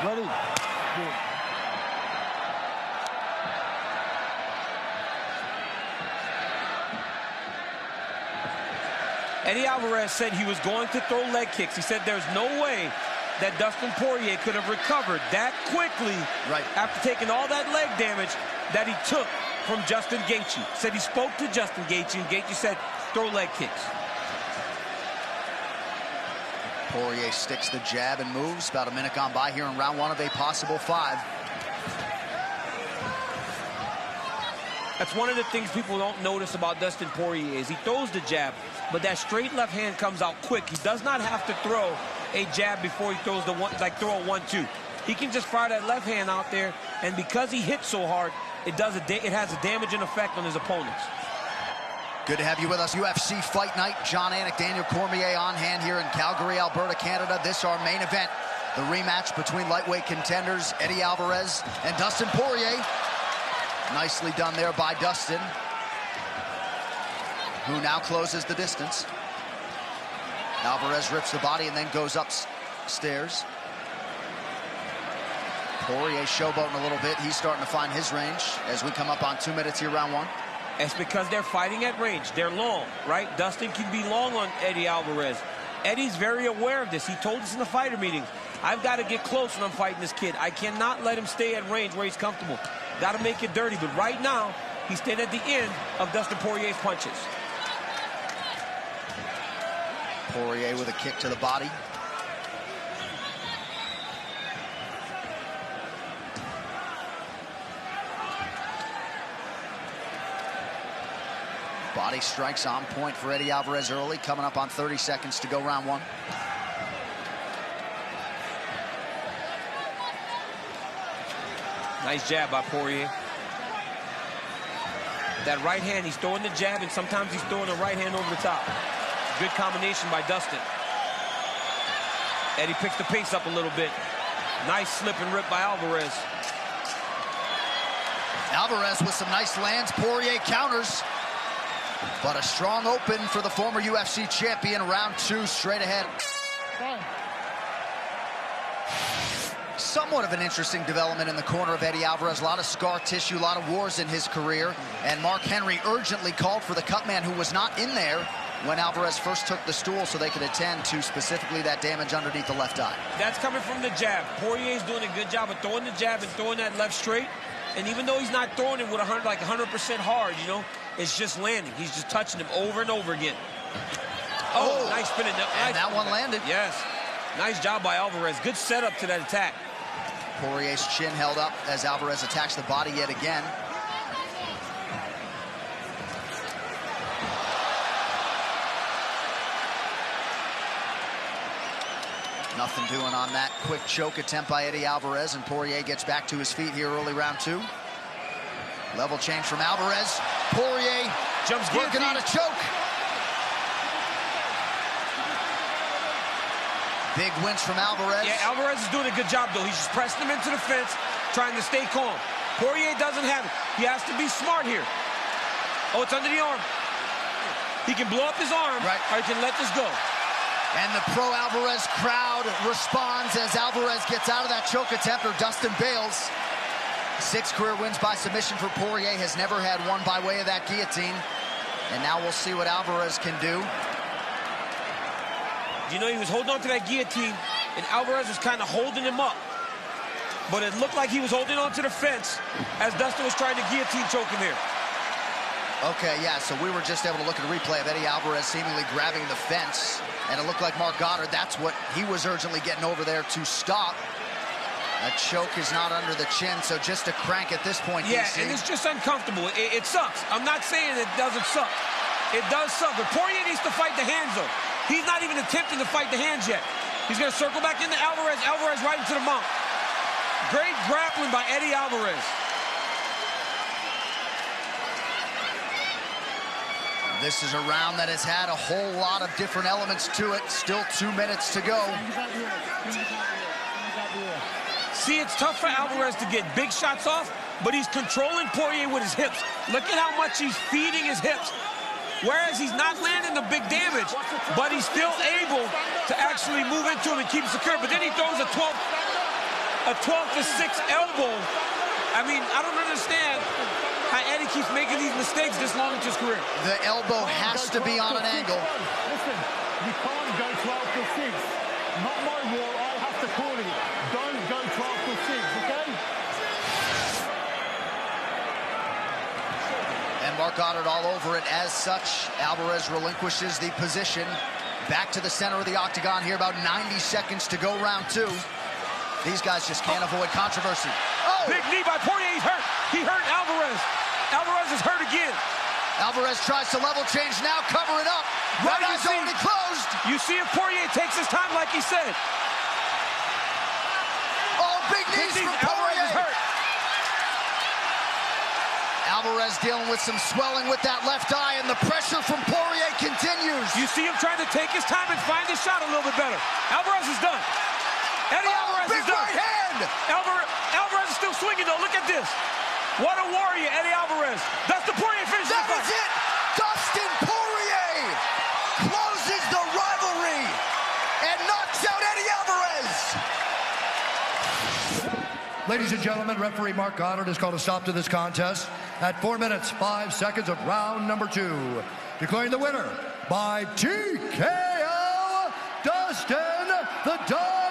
Ready. Eddie Alvarez said he was going to throw leg kicks. He said there's no way that Dustin Poirier could have recovered that quickly after taking all that leg damage that he took from Justin Gaethje. Said he spoke to Justin Gaethje, and Gaethje said, throw leg kicks. Poirier sticks the jab and moves. About a minute gone by here in round 1 of a possible 5. That's one of the things people don't notice about Dustin Poirier is he throws the jab, but that straight left hand comes out quick. He does not have to throw a jab before he throws the one, like throw a 1-2. He can just fire that left hand out there, and because he hits so hard, it has a damaging effect on his opponents. Good to have you with us. UFC Fight Night. John Anik, Daniel Cormier on hand here in Calgary, Alberta, Canada. This our main event, the rematch between lightweight contenders Eddie Alvarez and Dustin Poirier. Nicely done there by Dustin, who now closes the distance. Alvarez rips the body and then goes upstairs. Poirier showboating a little bit. He's starting to find his range as we come up on 2 minutes here, round 1. It's because they're fighting at range. They're long, right? Dustin can be long on Eddie Alvarez. Eddie's very aware of this. He told us in the fighter meeting, I've got to get close when I'm fighting this kid. I cannot let him stay at range where he's comfortable. Got to make it dirty. But right now, he's staying at the end of Dustin Poirier's punches. Poirier with a kick to the body. Body strikes on point for Eddie Alvarez early, coming up on 30 seconds to go round 1. Nice jab by Poirier. That right hand, he's throwing the jab, and sometimes he's throwing the right hand over the top. Good combination by Dustin. Eddie picks the pace up a little bit. Nice slip and rip by Alvarez. Alvarez with some nice lands. Poirier counters. But a strong open for the former UFC champion. Round 2 straight ahead. Somewhat of an interesting development in the corner of Eddie Alvarez. A lot of scar tissue, a lot of wars in his career. And Mark Henry urgently called for the cut man, who was not in there when Alvarez first took the stool, so they could attend to specifically that damage underneath the left eye. That's coming from the jab. Poirier's doing a good job of throwing the jab and throwing that left straight. And even though he's not throwing it with 100% hard, you know, it's just landing. He's just touching him over and over again. Oh, nice spinning. And that one landed. Yes. Nice job by Alvarez. Good setup to that attack. Poirier's chin held up as Alvarez attacks the body yet again. Nothing doing on that quick choke attempt by Eddie Alvarez, and Poirier gets back to his feet here early round 2. Level change from Alvarez. Poirier jumps working on a choke. Big wins from Alvarez. Yeah, Alvarez is doing a good job, though. He's just pressing him into the fence, trying to stay calm. Poirier doesn't have it. He has to be smart here. Oh, it's under the arm. He can blow up his arm, or he can let this go. And the pro-Alvarez crowd responds as Alvarez gets out of that choke attempt, or Dustin bails. 6 career wins by submission for Poirier. Has never had one by way of that guillotine. And now we'll see what Alvarez can do. You know, he was holding on to that guillotine, and Alvarez was kind of holding him up. But it looked like he was holding on to the fence as Dustin was trying to guillotine choke him here. Okay, yeah, so we were just able to look at a replay of Eddie Alvarez seemingly grabbing the fence, and it looked like Mark Goddard, that's what he was urgently getting over there to stop. That choke is not under the chin, so just a crank at this point, Yeah, DC. and it's just uncomfortable. It sucks. I'm not saying it doesn't suck. It does suck, but Poirier needs to fight the hands, though. He's not even attempting to fight the hands yet. He's going to circle back into Alvarez. Alvarez right into the mount. Great grappling by Eddie Alvarez. This is a round that has had a whole lot of different elements to it. Still 2 minutes to go. See, it's tough for Alvarez to get big shots off, but he's controlling Poirier with his hips. Look at how much he's feeding his hips. Whereas he's not landing the big damage, but he's still able to actually move into him and keep it secure. But then he throws a 12. a 12-6 elbow. I mean, I don't understand how Eddie keeps making these mistakes this long into his career. The elbow has to be on an angle. Listen, you can't go 12-6. Not my rule, I have to call it. Don't go 12-6, okay? And Mark Goddard all over it as such. Alvarez relinquishes the position. Back to the center of the octagon here, about 90 seconds to go, round 2. These guys just can't avoid controversy. Oh! Big knee by Poirier, he's hurt. He hurt Alvarez. Alvarez is hurt again. Alvarez tries to level change now, covering up. Right eye's already closed. You see if Poirier takes his time like he said. Oh, big knees from Poirier. Alvarez is hurt. Alvarez dealing with some swelling with that left eye, and the pressure from Poirier continues. You see him trying to take his time and find his shot a little bit better. Alvarez is done. Eddie Alvarez big is done. right hand. Alvarez is still swinging, though. Look at this. What a warrior, Eddie Alvarez. That's the Poirier finish. That is it. Dustin Poirier closes the rivalry and knocks out Eddie Alvarez. Ladies and gentlemen, referee Mark Goddard has called a stop to this contest at 4 minutes, 5 seconds of round number 2. Declaring the winner by TKO, Dustin the Dog